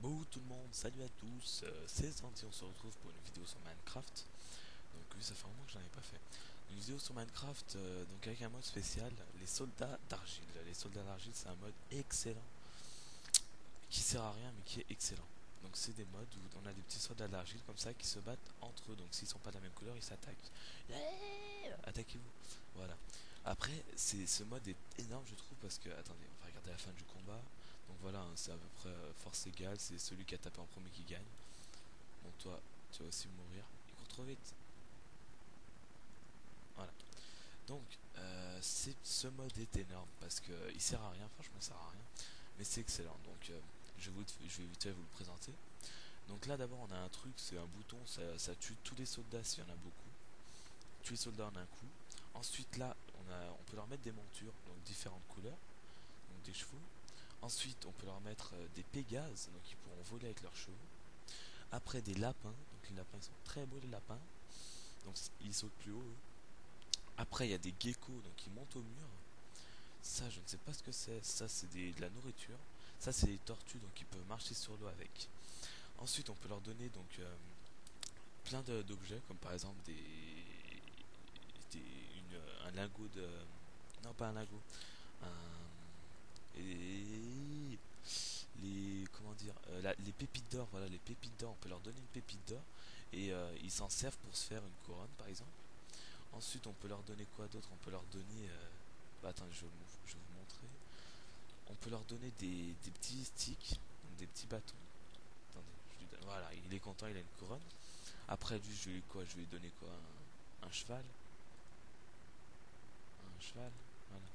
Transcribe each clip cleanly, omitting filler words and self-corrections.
Bon tout le monde, salut à tous, c'est Santi, on se retrouve pour une vidéo sur Minecraft. Donc oui, ça fait un moment que j'en ai pas fait. Une vidéo sur Minecraft, donc avec un mode spécial, les soldats d'argile. Les soldats d'argile, c'est un mode excellent, qui sert à rien mais qui est excellent. Donc c'est des modes où on a des petits soldats d'argile comme ça qui se battent entre eux. Donc s'ils sont pas de la même couleur, ils s'attaquent. Yeah, attaquez-vous. Voilà. Après, ce mode est énorme je trouve parce que, attendez, on va regarder la fin du combat. Donc voilà, hein, c'est à peu près force égale, c'est celui qui a tapé en premier qui gagne. Bon, toi, tu vas aussi mourir. Il court trop vite. Voilà. Donc, ce mode est énorme parce que il sert à rien, franchement, il sert à rien. Mais c'est excellent. Donc, je vais vite fait vous le présenter. Donc là, d'abord, on a un truc, c'est un bouton, ça tue tous les soldats s'il y en a beaucoup. Tous les soldats en un coup. Ensuite, là, on peut leur mettre des montures, donc différentes couleurs, donc des chevaux. Ensuite, on peut leur mettre des pégases, donc ils pourront voler avec leurs chevaux. Après, des lapins, donc les lapins ils sont très beaux, les lapins. Donc ils sautent plus haut, eux. Après, il y a des geckos, donc ils montent au mur. Ça, je ne sais pas ce que c'est. Ça, c'est de la nourriture. Ça, c'est des tortues, donc ils peuvent marcher sur l'eau avec. Ensuite, on peut leur donner donc plein d'objets, comme par exemple un lingot de. Non, pas un lingot. Et comment dire, les pépites d'or, voilà, les pépites d'or, on peut leur donner une pépite d'or et ils s'en servent pour se faire une couronne par exemple. Ensuite, on peut leur donner quoi d'autre? On peut leur donner bah, attendez, je vais vous montrer. On peut leur donner des petits sticks, donc des petits bâtons. Attendez, voilà, il est content, il a une couronne. Après lui, je vais lui donner quoi? Un cheval. Un cheval, voilà.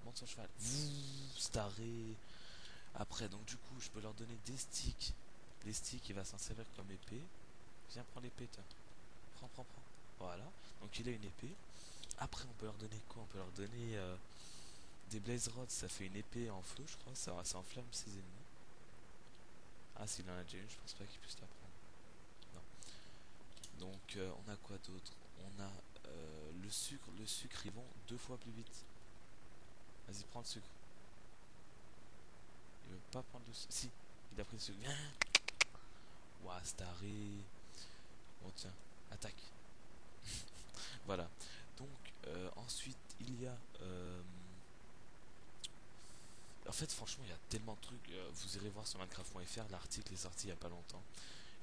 Monte son cheval. Staré. Après, donc du coup, je peux leur donner des sticks. Les sticks, il va s'en servir comme épée. Viens, prends l'épée, toi. Prends, prends, prends. Voilà. Donc il a une épée. Après, on peut leur donner quoi? On peut leur donner des blaze rods. Ça fait une épée en feu, je crois. Ça enflamme ses ennemis. Ah, s'il en a déjà une, je pense pas qu'il puisse la prendre. Non. Donc, on a quoi d'autre? On a le sucre. Le sucre, ils vont 2 fois plus vite. Vas-y, prends le sucre. Il veut pas prendre le sucre. Si, il a pris le sucre. Viens. Ouah, staré. Bon, tiens, attaque. Voilà. Donc, ensuite, il y a. En fait, franchement, il y a tellement de trucs. Vous irez voir sur Minecraft.fr, l'article est sorti il y a pas longtemps.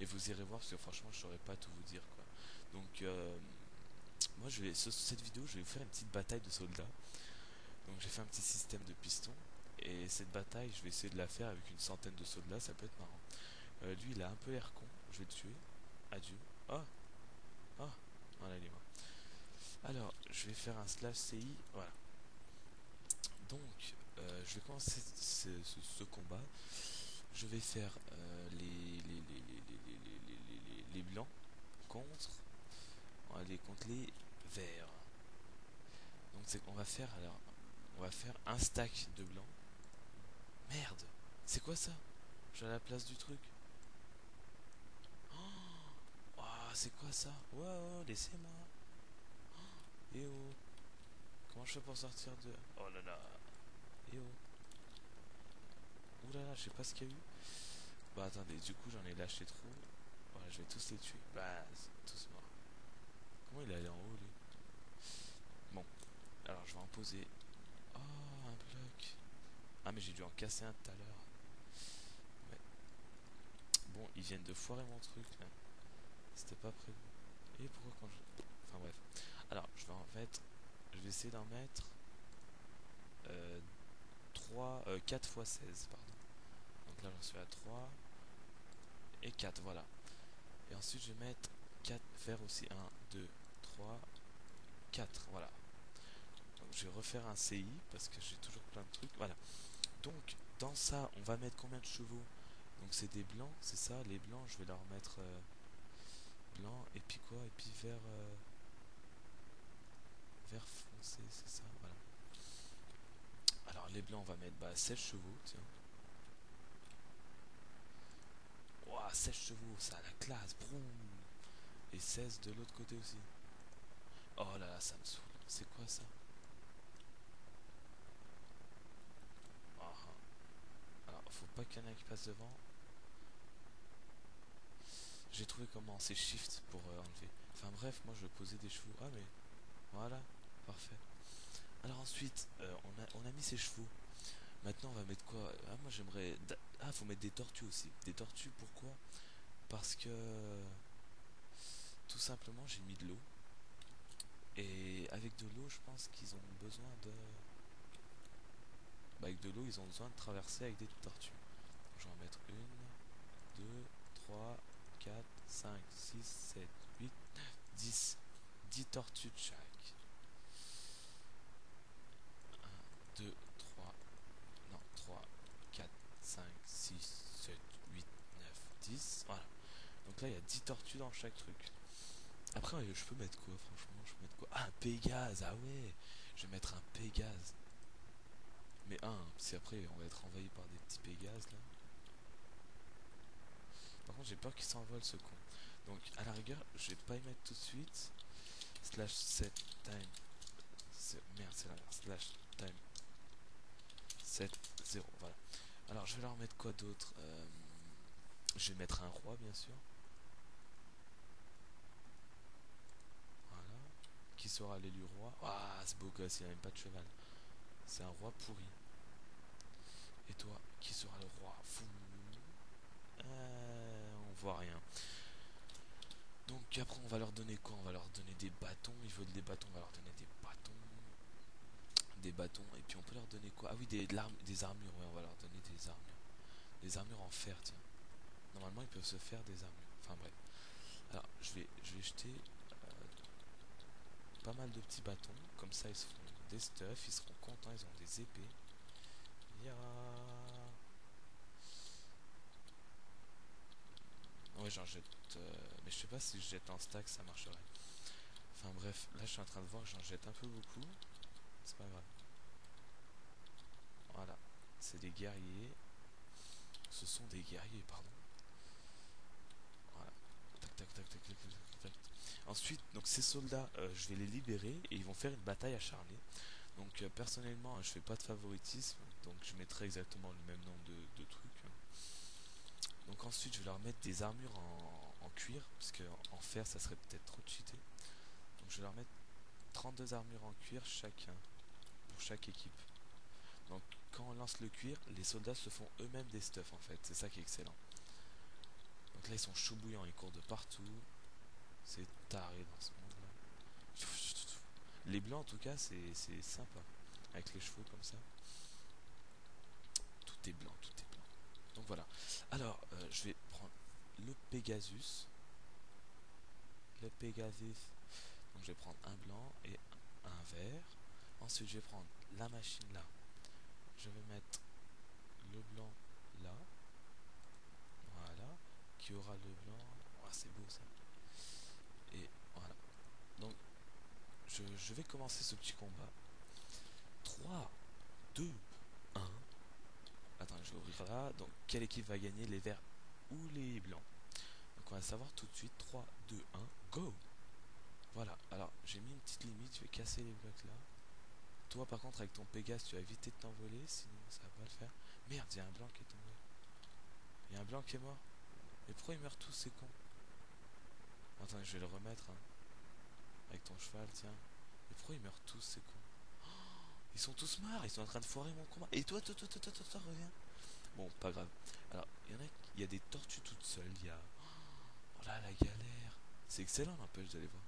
Et vous irez voir parce que franchement, je saurais pas tout vous dire quoi. Donc, moi, cette vidéo, je vais vous faire une petite bataille de soldats. Donc, j'ai fait un petit système de pistons. Et cette bataille, je vais essayer de la faire avec une centaine de soldats, ça peut être marrant. Lui, il a un peu l'air con, je vais le tuer. Adieu. Oh, oh, voilà, il est mort. Alors, je vais faire un slash CI, voilà. Donc, je vais commencer ce combat. Je vais faire les blancs contre, on va aller contre les verts. Donc, on va faire un stack de blanc. Merde, c'est quoi ça? Je suis à la place du truc. Oh, c'est quoi ça? Wow, laissez-moi. Eh oh, comment je fais pour sortir de... Oh là là. Eh oh. Ouh là là, je sais pas ce qu'il y a eu. Bah attendez, du coup j'en ai lâché trop. Voilà, je vais tous les tuer. Bah, c'est tous morts. Comment il est allé en haut lui? Bon, alors je vais en poser. Oh, un bloc. Ah mais j'ai dû en casser un tout à l'heure. Ouais. Bon, ils viennent de foirer mon truc là. C'était pas prévu. Et pourquoi quand je... Enfin bref. Alors, je vais en mettre... Je vais essayer d'en mettre... Euh, 4 fois 16 pardon. Donc là j'en suis à 3 et 4 voilà. Et ensuite je vais mettre 4 faire aussi un 2 3 4 voilà. Donc je vais refaire un CI parce que j'ai toujours plein de trucs. Voilà. Donc dans ça, on va mettre combien de chevaux? Donc c'est des blancs, c'est ça. Les blancs, je vais leur mettre blanc et puis quoi? Et puis vert foncé, c'est ça. Voilà. Alors les blancs, on va mettre 16 chevaux, tiens. Ouah, 16 chevaux, ça a la classe. Broum. Et 16 de l'autre côté aussi. Oh là là, ça me saoule. C'est quoi ça? Ah, ah. Alors, faut pas qu'il y en ait qui passe devant. J'ai trouvé comment, c'est shift pour enlever. Enfin bref, moi je posais des chevaux. Ah mais voilà, parfait. Alors ensuite, on a mis ses chevaux. Maintenant on va mettre quoi? Ah moi j'aimerais... Ah faut mettre des tortues aussi. Des tortues pourquoi? Parce que tout simplement j'ai mis de l'eau. Et avec de l'eau je pense qu'ils ont besoin de... Bah, avec de l'eau ils ont besoin de traverser avec des tortues. Je vais en mettre une, 2, 3, 4, 5, 6, 7, 8, 10. 10 tortues de chaque. 2, 3, non, 3, 4, 5, 6, 7, 8, 9, 10. Voilà. Donc là, il y a 10 tortues dans chaque truc. Après, je peux mettre quoi, franchement? Je peux mettre quoi? Ah, un Pégase, ah ouais! Je vais mettre un Pégase. Mais un, si après on va être envahi par des petits Pégases là. Par contre, j'ai peur qu'il s'envole ce con. Donc, à la rigueur, je vais pas y mettre tout de suite. Slash set time. Merde, c'est l'inverse. Slash time 7, 0. Voilà. Alors, je vais leur mettre quoi d'autre? Je vais mettre un roi, bien sûr. Voilà. Qui sera l'élu roi? Ah, ce beau gosse, il a même pas de cheval. C'est un roi pourri. Et toi, qui sera le roi? Fou. On voit rien. Donc après, on va leur donner quoi? On va leur donner des bâtons. Ils veulent des bâtons, on va leur donner des bâtons. Des bâtons. Et puis on peut leur donner quoi? Ah oui, des armures. Ouais, on va leur donner des armures. Des armures en fer, tiens. Normalement, ils peuvent se faire des armures. Enfin bref. Alors, je vais jeter pas mal de petits bâtons. Comme ça, ils se feront des stuffs. Ils seront contents. Ils ont des épées. Ya. Ouais, j'en jette. Mais je sais pas si je jette en stack, ça marcherait. Enfin bref, là je suis en train de voir que j'en jette un peu beaucoup. C'est pas grave. Voilà. C'est des guerriers. Ce sont des guerriers, pardon. Voilà. Tac, tac, tac, tac, tac, tac, tac. Ensuite, donc ces soldats, je vais les libérer et ils vont faire une bataille acharnée. Donc personnellement, je fais pas de favoritisme, donc je mettrai exactement le même nombre de trucs. Donc ensuite, je vais leur mettre des armures en cuir, parce que en fer, ça serait peut-être trop cheaté. Donc je vais leur mettre 32 armures en cuir chacun, pour chaque équipe. Donc quand on lance le cuir, les soldats se font eux-mêmes des stuffs en fait, c'est ça qui est excellent. Donc là ils sont chauds bouillants, ils courent de partout. C'est taré dans ce monde là. Les blancs en tout cas c'est sympa. Avec les chevaux comme ça. Tout est blanc, tout est blanc. Donc voilà. Alors je vais prendre le Pegasus. Le Pegasus. Donc je vais prendre un blanc et un vert. Ensuite je vais prendre la machine là. Je vais mettre le blanc là. Voilà. Qui aura le blanc. Oh, c'est beau ça. Et voilà. Donc je vais commencer ce petit combat. 3, 2, 1. Attends, je vais ouvrir là. Donc quelle équipe va gagner, les verts ou les blancs? Donc on va savoir tout de suite. 3, 2, 1, go! Voilà, alors j'ai mis une petite limite, je vais casser les blocs là. Toi par contre avec ton Pégase tu vas éviter de t'envoler, sinon ça va pas le faire. Merde, il y a un blanc qui est tombé. Il y a un blanc qui est mort. Mais pourquoi ils meurent tous ces cons? Attends, je vais le remettre hein. Avec ton cheval, tiens. Mais pourquoi ils meurent tous ces cons? Ils sont tous morts, ils sont en train de foirer mon combat. Et toi, reviens. Bon, pas grave. Alors, il y a des tortues toutes seules, il y a... Oh là, la galère. C'est excellent, n'empêche, d'aller voir.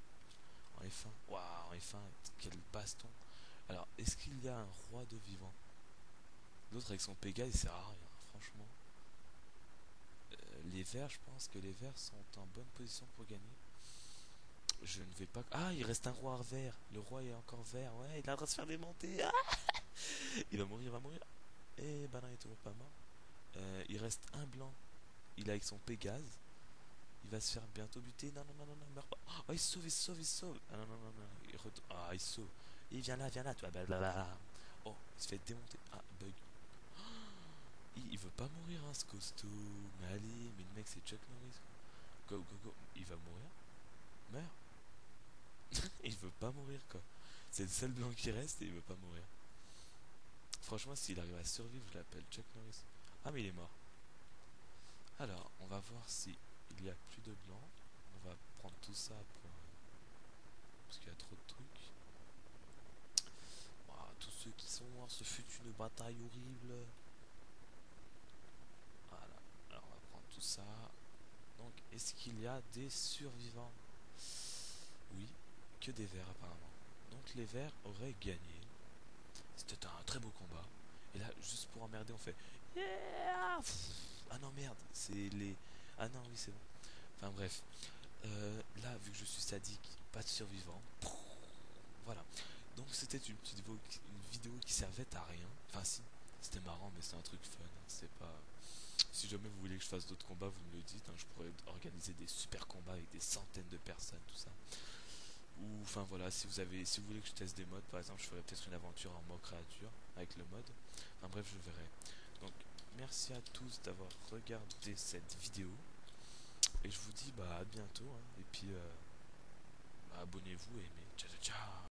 En F1. Waouh, en F1, quel baston. Alors, est-ce qu'il y a un roi de vivant? L'autre avec son Pégase, il sert à rien, franchement. Les verts, je pense que les verts sont en bonne position pour gagner. Je ne vais pas... Ah, il reste un roi vert. Le roi est encore vert. Ouais, il est en train de se faire démonter. Ah, il va mourir, il va mourir. Et bah non, il est toujours pas mort. Il reste un blanc. Il est avec son Pégase. Il va se faire bientôt buter. Non, non, non, non, non, meurs pas. Oh, il se sauve, il se sauve, il se sauve. Ah non, non, non, non. Ah, il se sauve. Et viens là, toi. Blablabla. Oh, il se fait démonter. Ah, bug. Il veut pas mourir, hein, ce costaud. Mais allez, mais le mec, c'est Chuck Norris. Go, go, go. Il va mourir. Meurs. Il veut pas mourir, quoi. C'est le seul blanc qui reste et il veut pas mourir. Franchement, s'il arrive à survivre, je l'appelle Chuck Norris. Ah, mais il est mort. Alors, on va voir si il y a plus de blanc. On va prendre tout ça pour parce qu'il y a trop de trucs. Ouah, tous ceux qui sont morts, ce fut une bataille horrible. Voilà. Alors on va prendre tout ça. Donc, est-ce qu'il y a des survivants? Oui, que des verts apparemment. Donc les verts auraient gagné. C'était un très beau combat. Et là, juste pour emmerder, on fait yeah. Ah non, merde, c'est les. Ah non, oui, c'est bon. Enfin bref. Là, vu que je suis sadique, pas de survivants. Voilà. Donc c'était une petite vidéo qui servait à rien. Enfin si, c'était marrant, mais c'est un truc fun, hein. C'est pas. Si jamais vous voulez que je fasse d'autres combats, vous me le dites, hein. Je pourrais organiser des super combats avec des centaines de personnes, tout ça. Ou enfin voilà, si vous voulez que je teste des modes, par exemple, je ferais peut-être une aventure en mode créature avec le mode. Enfin bref, je verrai. Donc merci à tous d'avoir regardé cette vidéo. Et je vous dis bah à bientôt, hein. Et puis bah, abonnez-vous et aimez. Ciao ciao ciao.